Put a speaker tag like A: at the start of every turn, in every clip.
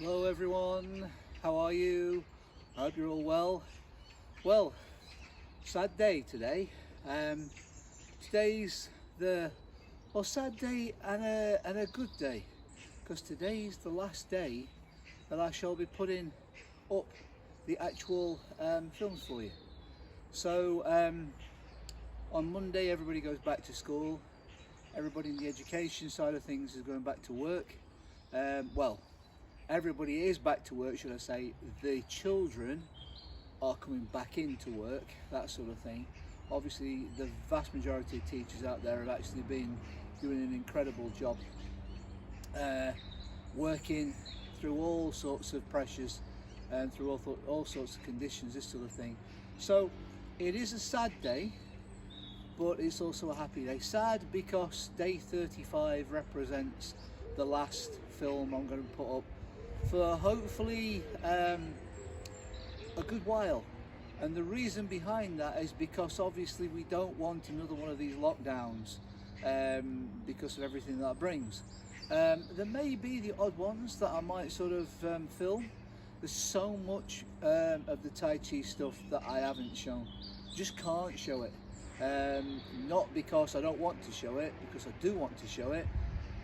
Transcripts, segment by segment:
A: Hello everyone, how are you? I hope you're all well. Well, sad day today. Today's sad day and a good day, because today's the last day that I shall be putting up the actual films for you. So on Monday everybody goes back to school. Everybody in the education side of things is going back to work. Well, everybody is back to work, should I say. The children are coming back into work, that sort of thing. Obviously the vast majority of teachers out there have actually been doing an incredible job, working through all sorts of pressures and through all sorts of conditions, this sort of thing. So it is a sad day, but it's also a happy day. Sad because day 35 represents the last film I'm going to put up for hopefully a good while. And the reason behind that is because obviously we don't want another one of these lockdowns, because of everything that brings. There may be the odd ones that I might sort of film. There's so much of the Tai Chi stuff that I haven't shown. Just can't show it. Not because I don't want to show it, because I do want to show it,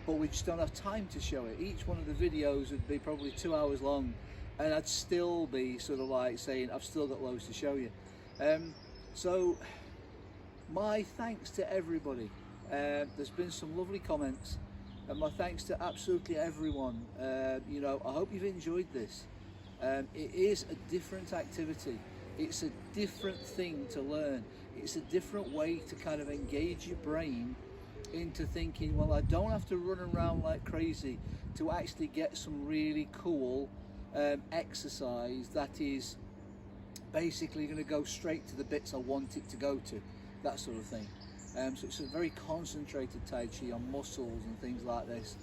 A: but we just don't have time to show it. Each one of the videos would be probably 2 hours long, and I'd still be sort of like saying I've still got loads to show you. So my thanks to everybody. There's been some lovely comments, and my thanks to absolutely everyone. You know, I hope you've enjoyed this. It is a different activity. It's a different thing to learn. It's a different way to kind of engage your brain into thinking, well, I don't have to run around like crazy to actually get some really cool exercise that is basically going to go straight to the bits I want it to go to, that sort of thing. So it's a very concentrated Tai Chi on muscles and things like this.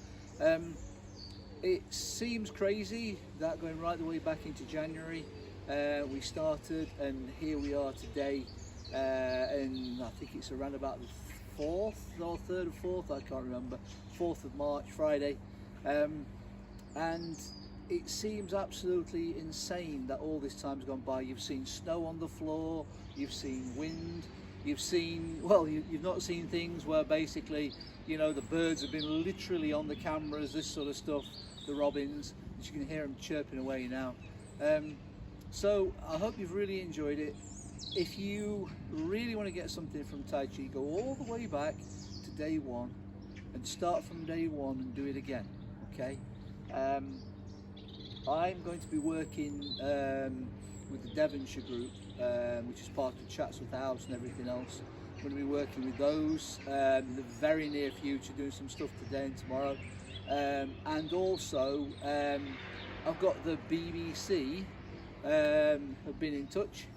A: It seems crazy that going right the way back into January we started, and here we are today, and I think it's around about the 4th or 3rd or 4th, I can't remember, 4th of March, Friday, and it seems absolutely insane that all this time's gone by. You've seen snow on the floor, you've seen wind, you've seen, well, you've not seen things where basically, you know, the birds have been literally on the cameras, this sort of stuff, the robins, as you can hear them chirping away now. So I hope you've really enjoyed it. If you really want to get something from Tai Chi, go all the way back to day one and start from day one and do it again, okay? I'm going to be working with the Devonshire group, which is part of Chatsworth House and everything else. I'm going to be working with those in the very near future, doing some stuff today and tomorrow. And also, I've got the BBC have been in touch,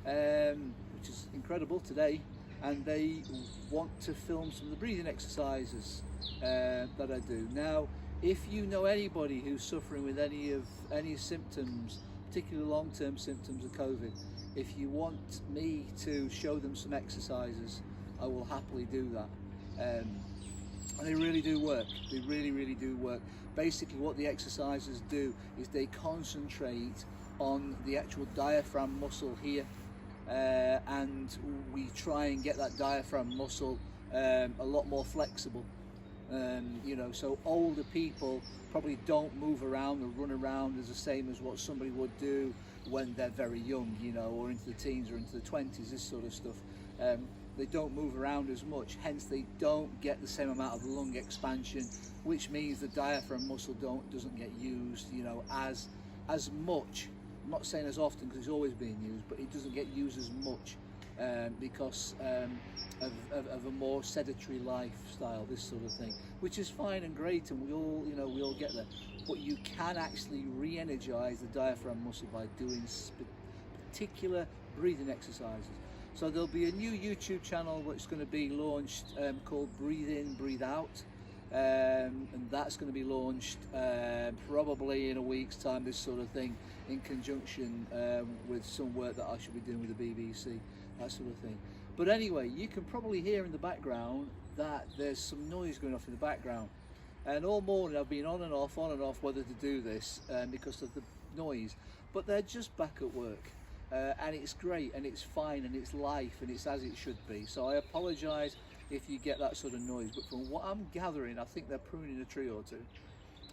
A: which is incredible today, and they want to film some of the breathing exercises that I do. Now, if you know anybody who's suffering with any symptoms, particularly long-term symptoms of COVID, if you want me to show them some exercises, I will happily do that. And they really do work. They really do work. Basically what the exercises do is they concentrate on the actual diaphragm muscle here, and we try and get that diaphragm muscle a lot more flexible. You know, so older people probably don't move around or run around as the same as what somebody would do when they're very young, you know, or into the teens or into the 20s, this sort of stuff. They don't move around as much, hence they don't get the same amount of lung expansion, which means the diaphragm muscle doesn't get used, you know, as much. I'm not saying as often, because it's always being used, but it doesn't get used as much because of a more sedentary lifestyle, this sort of thing, which is fine and great, and we all get there. But you can actually re-energize the diaphragm muscle by doing particular breathing exercises. So there'll be a new YouTube channel which is going to be launched called Breathe In, Breathe Out. And that's going to be launched probably in a week's time, this sort of thing, in conjunction with some work that I should be doing with the BBC, that sort of thing. But anyway, you can probably hear in the background that there's some noise going off in the background. And all morning I've been on and off whether to do this because of the noise. But they're just back at work. And it's great and it's fine and it's life and it's as it should be. So I apologise if you get that sort of noise, but from what I'm gathering, I think they're pruning a tree or two.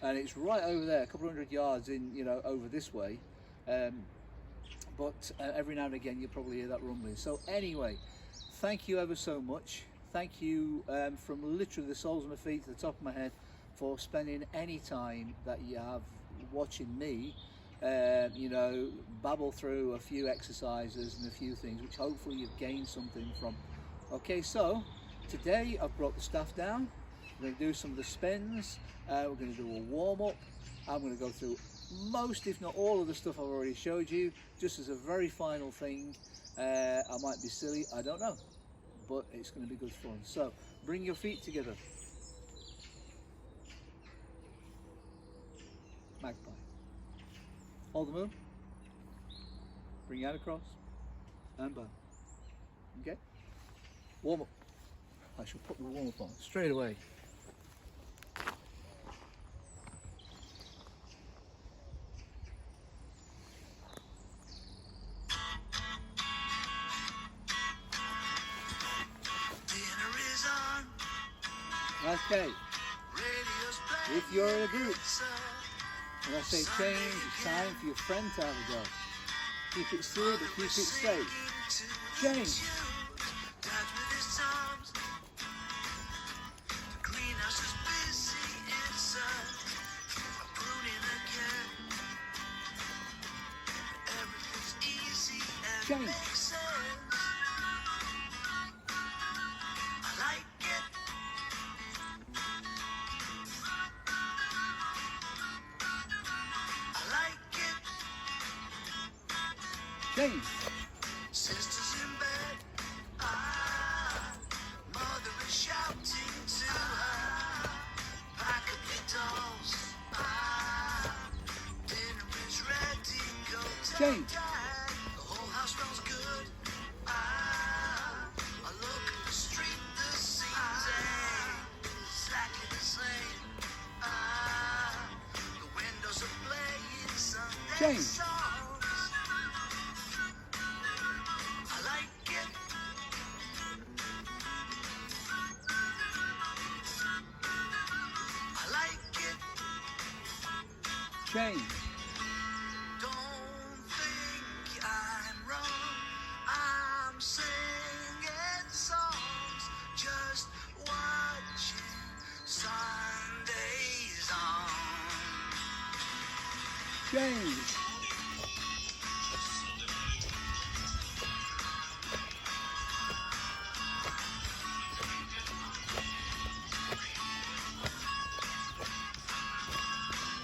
A: And it's right over there, a couple of 100 yards in, you know, over this way. But every now and again you'll probably hear that rumbling. So anyway, thank you ever so much. Thank you from literally the soles of my feet to the top of my head for spending any time that you have watching me you know, babble through a few exercises and a few things which hopefully you've gained something from. Okay, so today I've brought the staff down. We're going to do some of the spins. We're going to do a warm-up. I'm going to go through most, if not all, of the stuff I've already showed you, just as a very final thing. I might be silly, I don't know, but it's going to be good fun. So bring your feet together. Magpie. Hold the moon. Bring your hand across and bow. Okay? Warm up. I shall put the warm up on straight away. Okay. If you're in a group, when I say change, it's time for your friend to have a go. Keep it silly, but keep it safe. Change. Change. Change.
B: Sisters in bed, mother is shouting to her. Pack up your dolls, dinner is ready, go to
A: Change.
B: dad. The whole house smells good. I look at the street, the scenes ain't exactly the same. The windows are playing Sunday
A: Change.
B: songs.
A: Change.
B: Don't think I'm wrong. I'm singing songs, just watching Sundays on.
A: Change.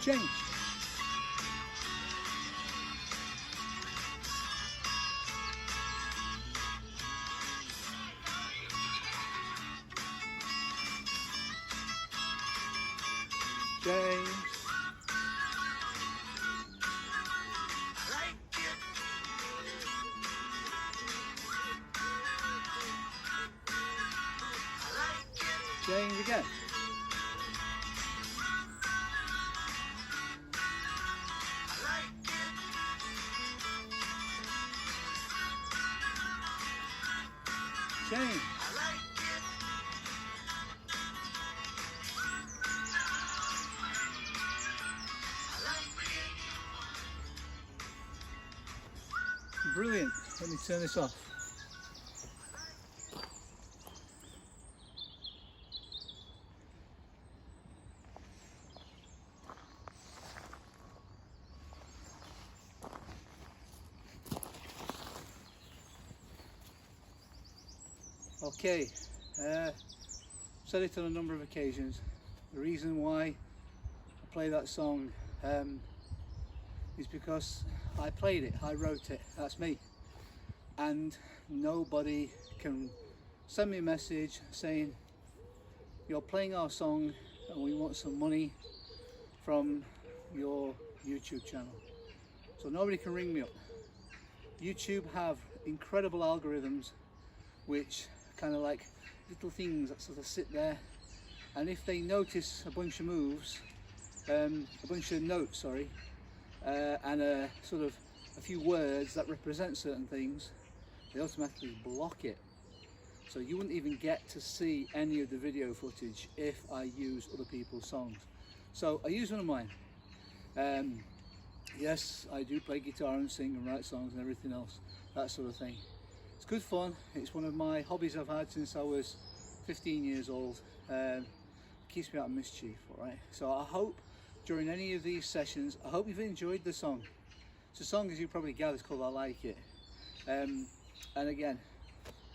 A: Change. Change.
B: Like it. Like it.
A: Change again.
B: Like it.
A: Change.
B: I like it.
A: Brilliant. Let me turn this off. Okay, said it on a number of occasions. The reason why I play that song is because I played it, I wrote it, that's me. And nobody can send me a message saying, you're playing our song and we want some money from your YouTube channel. So nobody can ring me up. YouTube have incredible algorithms which kind of like little things that sort of sit there and if they notice a bunch of moves, a bunch of notes, sorry, and a sort of a few words that represent certain things, they automatically block it. So you wouldn't even get to see any of the video footage if I use other people's songs. So I use one of mine. Yes, I do play guitar and sing and write songs and everything else, that sort of thing. It's good fun. It's one of my hobbies I've had since I was 15 years old. Keeps me out of mischief, all right? So I hope during any of these sessions, I hope you've enjoyed the song. It's a song, as you probably gathered, it's called I Like It. And again,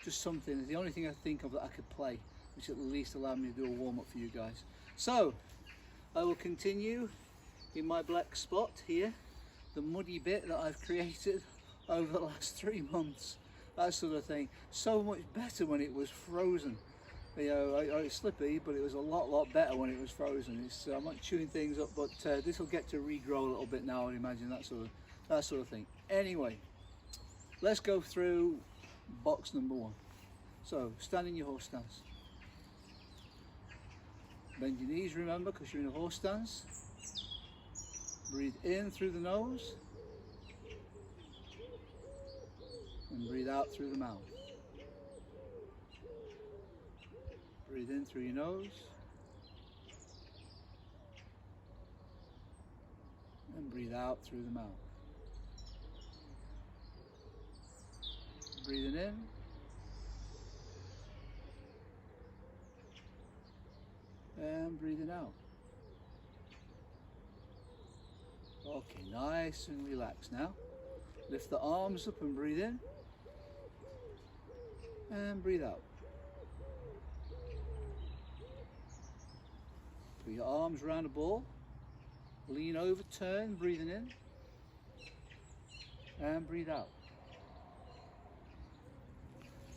A: just something, the only thing I think of that I could play, which at least allowed me to do a warm-up for you guys. So, I will continue in my black spot here, the muddy bit that I've created over the last 3 months, that sort of thing. So much better when it was frozen. You know, it's slippy, but it was a lot better when it was frozen. I'm not chewing things up, but this will get to regrow a little bit now, I'd imagine, that sort of thing. Anyway, let's go through box number 1. So, stand in your horse stance. Bend your knees, remember, because you're in a horse stance. Breathe in through the nose. And breathe out through the mouth. Breathe in through your nose. And breathe out through the mouth. Breathing in. And breathing out. Okay, nice and relaxed now. Lift the arms up and breathe in. And breathe out. Put your arms around a ball. Lean over, turn, breathing in. And breathe out.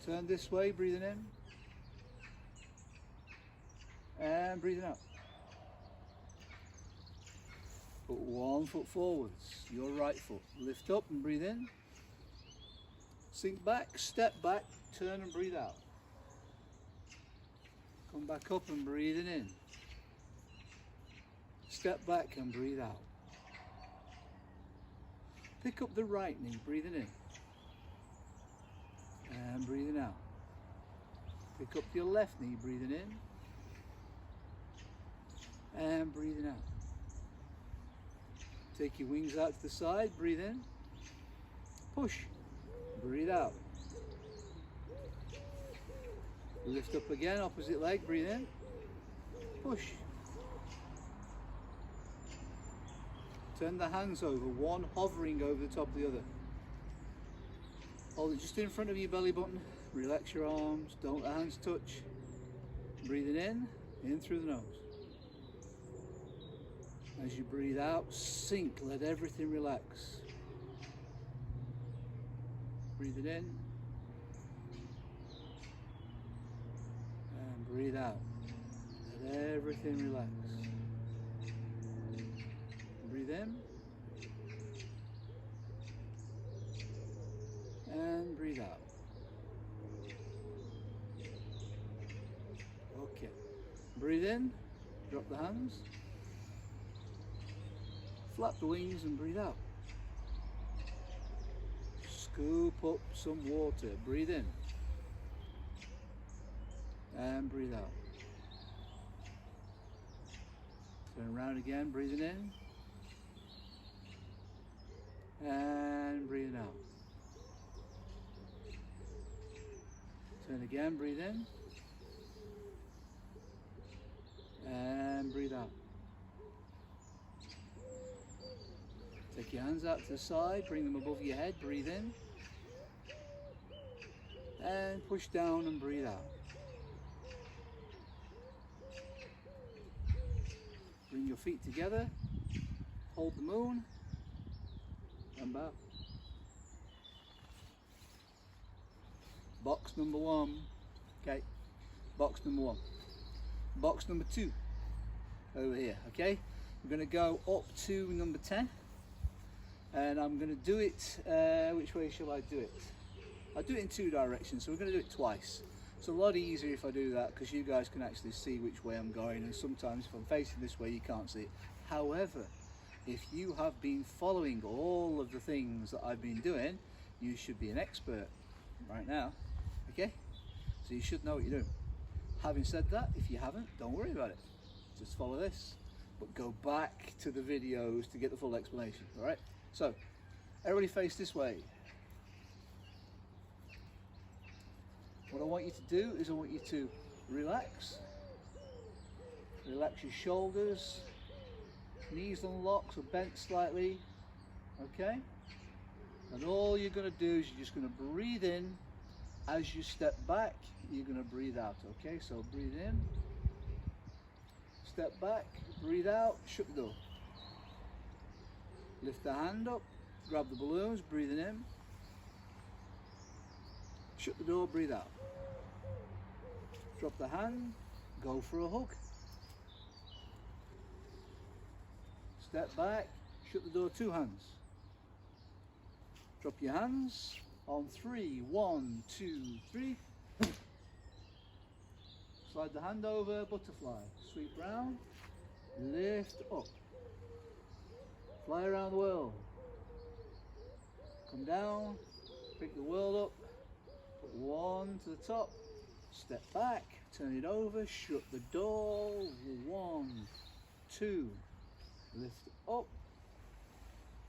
A: Turn this way, breathing in. And breathing out. Put one foot forwards, your right foot. Lift up and breathe in. Sink back, step back, turn and breathe out. Come back up and breathing in. Step back and breathe out. Pick up the right knee, breathing in. And breathing out. Pick up your left knee, breathing in. And breathing out. Take your wings out to the side, breathe in. Push, breathe out. Lift up again, opposite leg, breathe in. Push. Turn the hands over, one hovering over the top of the other. Hold it just in front of your belly button. Relax your arms, don't let the hands touch. Breathing in through the nose. As you breathe out, sink, let everything relax. Breathing in. And breathe out. Let everything relax. Breathe in. And breathe out. Okay. Breathe in. Drop the hands. Flap the wings and breathe out. Scoop up some water. Breathe in. And breathe out. Turn around again, breathing in. And breathing out. Turn again, breathe in. And breathe out. Take your hands out to the side, bring them above your head, breathe in. And push down and breathe out. Bring your feet together, hold the moon, and bow. Box number 1. Okay, box number 1. Box number 2, over here, okay? We're gonna go up to number 10. And I'm going to do it, which way shall I do it? I'll do it in 2 directions, so we're going to do it twice. It's a lot easier if I do that because you guys can actually see which way I'm going, and sometimes if I'm facing this way you can't see it. However, if you have been following all of the things that I've been doing, you should be an expert right now, okay? So you should know what you're doing. Having said that, if you haven't, don't worry about it. Just follow this, but go back to the videos to get the full explanation, all right? So, everybody face this way. What I want you to do is I want you to relax. Relax your shoulders, knees unlocked or bent slightly, okay? And all you're going to do is you're just going to breathe in. As you step back, you're going to breathe out, okay? So breathe in, step back, breathe out, shut the door. Lift the hand up, grab the balloons, breathing in. Shut the door, breathe out. Drop the hand, go for a hug. Step back, shut the door, 2 hands. Drop your hands on 3, 1, 2, 3. Slide the hand over, butterfly. Sweep round, lift up. Fly around the world. Come down, pick the world up, put 1 to the top, step back, turn it over, shut the door, 1, 2, lift up,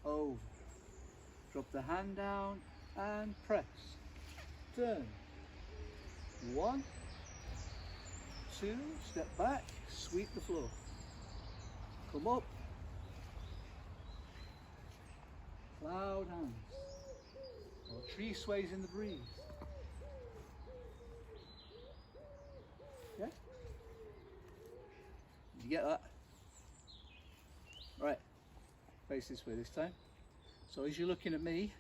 A: over, drop the hand down and press, turn, 1, 2, step back, sweep the floor, come up, cloud hands, or tree sways in the breeze. Yeah? Did you get that? Right, face this way this time. So as you're looking at me,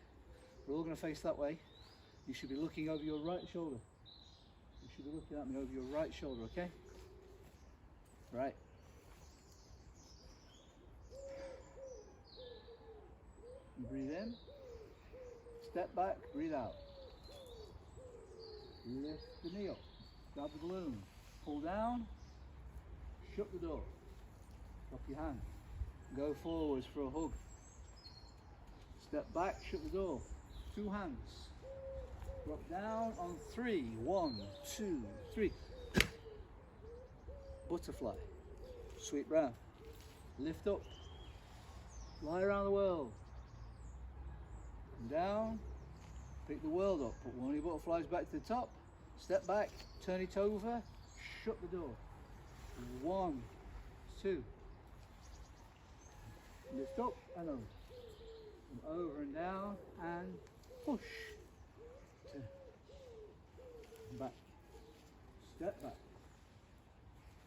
A: we're all going to face that way. You should be looking over your right shoulder. You should be looking at me over your right shoulder, okay? Right. Breathe in, step back, breathe out. Lift the knee up, grab the balloon, pull down, shut the door, drop your hand, go forwards for a hug. Step back, shut the door, 2 hands, drop down on 3, 1, 2, 3. Butterfly, sweep round, lift up, fly around the world. Come down, pick the world up, put 1 of your butterflies back to the top, step back, turn it over, shut the door. 1, 2, lift up and over. And over and down and push. Turn. Back. Step back.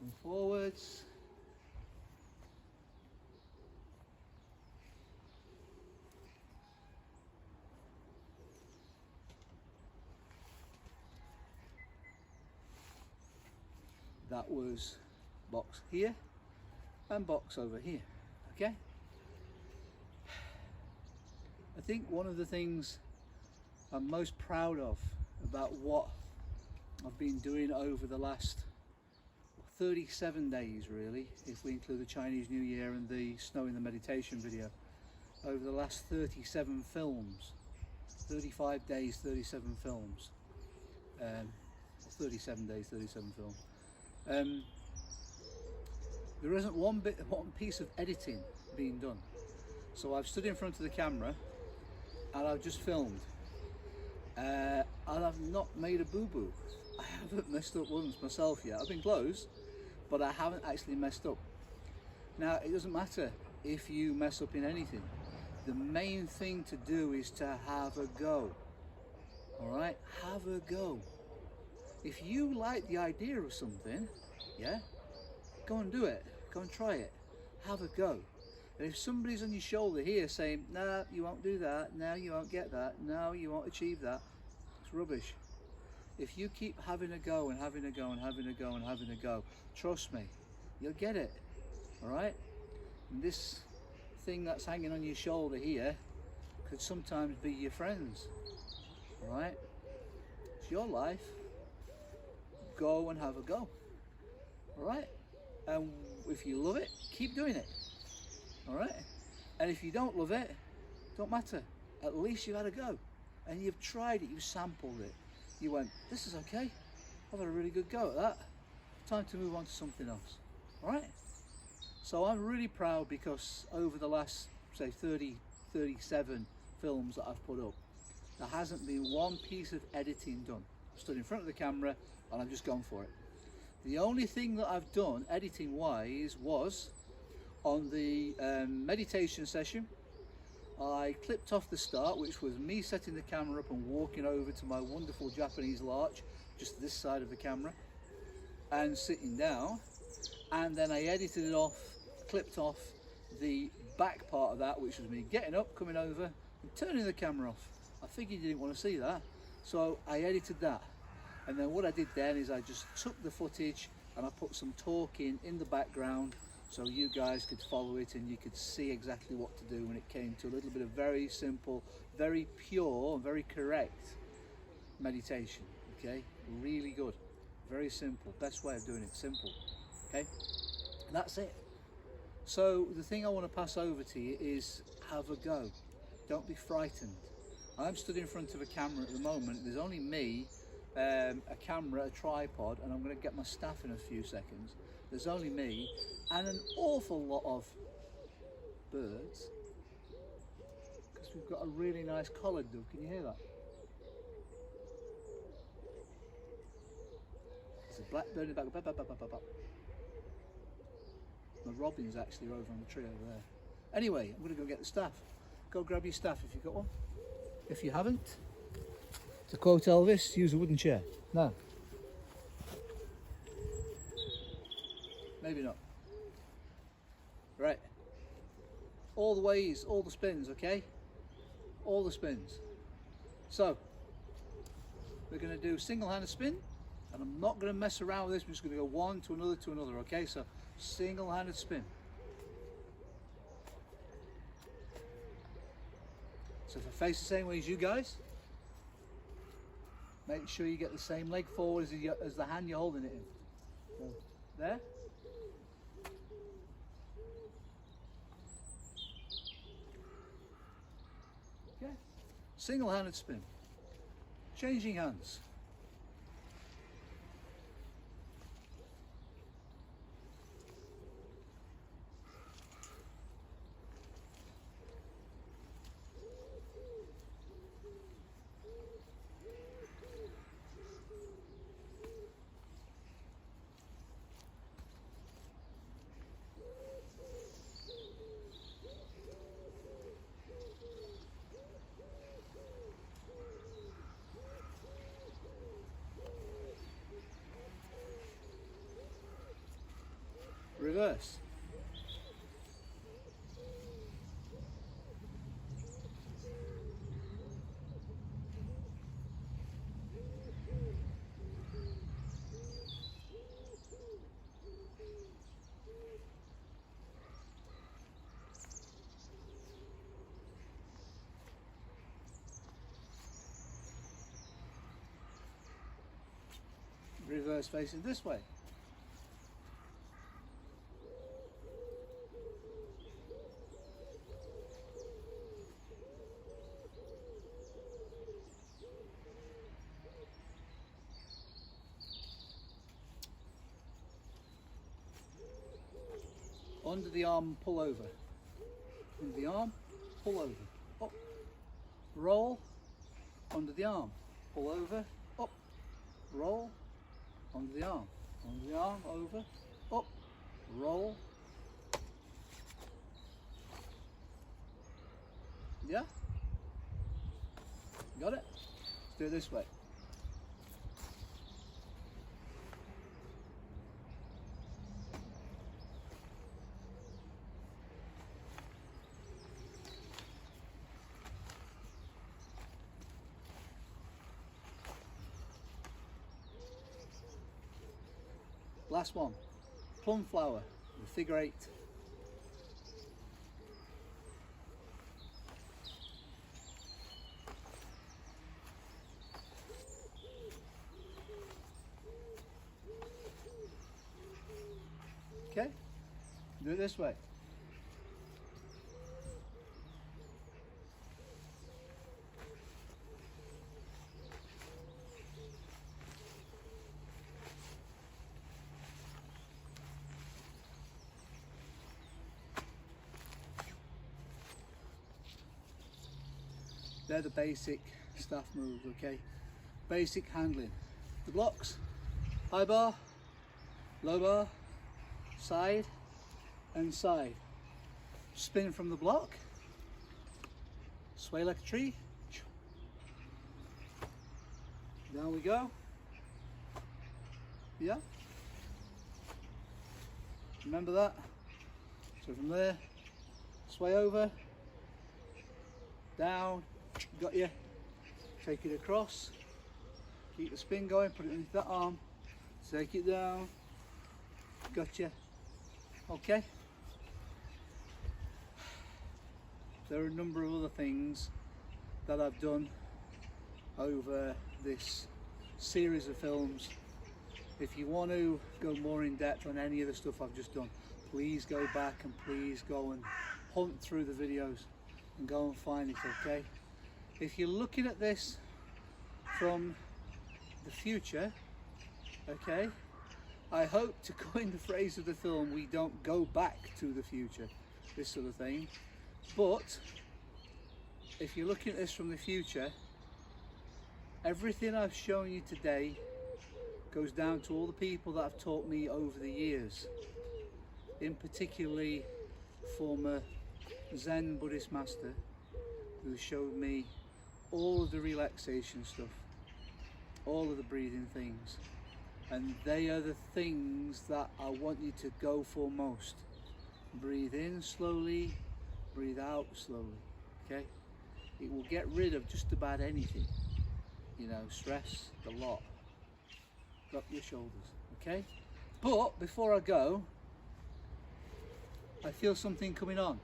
A: And forwards. That was box here and box over here, okay? I think one of the things I'm most proud of about what I've been doing over the last 37 days really, if we include the Chinese New Year and the snow in the meditation video, over the last 37 films, 35 days, 37 films, 37 days, 37 films. There isn't one piece of editing being done. So I've stood in front of the camera and I've just filmed. And I've not made a boo-boo. I haven't messed up once myself yet. I've been close, but I haven't actually messed up. Now, it doesn't matter if you mess up in anything. The main thing to do is to have a go. All right, have a go. If you like the idea of something, yeah, go and do it. Go and try it. Have a go. And if somebody's on your shoulder here saying, no, you won't do that, no, you won't get that, no, you won't achieve that, it's rubbish. If you keep having a go and having a go and having a go and having a go, trust me, you'll get it, all right? And this thing that's hanging on your shoulder here could sometimes be your friends, all right? It's your life. go and have a go. All right? And if you love it, keep doing it. All right? And if you don't love it, don't matter. At least you've had a go. And you've tried it, you've sampled it. You went, this is okay. I've had a really good go at that. Time to move on to something else. All right? So I'm really proud because over the last, say, 30, 37 films that I've put up, there hasn't been one piece of editing done. I've stood in front of the camera and I've just gone for it. The only thing that I've done editing wise was on the meditation session. I clipped off the start, which was me setting the camera up and walking over to my wonderful Japanese larch, just this side of the camera, and sitting down. And then I edited it off, clipped off the back part of that, which was me getting up, coming over, and turning the camera off. I figured you didn't want to see that, so I edited that. And then what I did then is I just took the footage and I put some talking in the background so you guys could follow it and you could see exactly what to do when it came to a little bit of very simple, very pure, and very correct meditation. Okay, really good, very simple, best way of doing it, simple. Okay, and that's it. So the thing I want to pass over to you is have a go. Don't be frightened. I'm stood in front of a camera at the moment. There's only me, a camera, a tripod, and I'm going to get my staff in a few seconds. There's only me and an awful lot of birds because we've got a really nice collared dove. Can you hear that? There's a blackbird in the back. Bap, bap, bap, bap, bap, bap. The robins actually are over on the tree over there. Anyway, I'm going to go get the staff. Go grab your staff if you've got one. If you haven't, to quote Elvis, use a wooden chair. No. Maybe not. Right. All the ways, all the spins, okay? All the spins. So, we're going to do single-handed spin, and I'm not going to mess around with this. We're just going to go one to another, okay? So, single-handed spin. So if I face the same way as you guys, make sure you get the same leg forward as the hand you're holding it in. So, there. Okay. Single-handed spin. Changing hands. Reverse. Reverse facing this way. Under the arm, pull over. Under the arm, pull over. Up. Roll. Under the arm. Pull over. Up. Roll. Under the arm. Under the arm, over. Up. Roll. Yeah? Got it? Let's do it this way. Last one, plum flower, with figure 8. Okay? Do it this way. They're the basic staff moves, okay? Basic handling. The blocks, high bar, low bar, side and side. Spin from the block, sway like a tree. Down we go. Yeah. Remember that? So from there, sway over, down, got you. Take it across, keep the spin going, put it underneath that arm, take it down, gotcha. Okay. There are a number of other things that I've done over this series of films. If you want to go more in depth on any of the stuff I've just done, please go back and please go and hunt through the videos and go and find it, okay? If you're looking at this from the future, okay, I hope, to coin the phrase of the film, we don't go back to the future, this sort of thing. But if you're looking at this from the future, everything I've shown you today goes down to all the people that have taught me over the years, in particularly former Zen Buddhist master who showed me all of the relaxation stuff, all of the breathing things, and they are the things that I want you to go for most. Breathe in slowly, breathe out slowly, okay? It will get rid of just about anything, you know, stress, the lot. Drop your shoulders, okay? But before I go, I feel something coming on.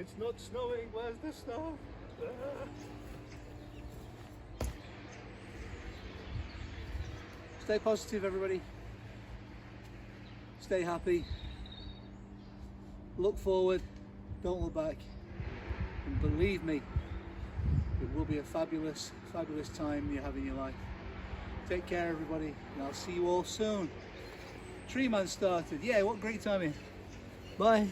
C: It's not snowing, where's the snow?
A: Stay positive, everybody. Stay happy. Look forward, don't look back. And believe me, it will be a fabulous, fabulous time you have in your life. Take care, everybody, and I'll see you all soon. Tree Man started. Yeah, what great timing. Bye.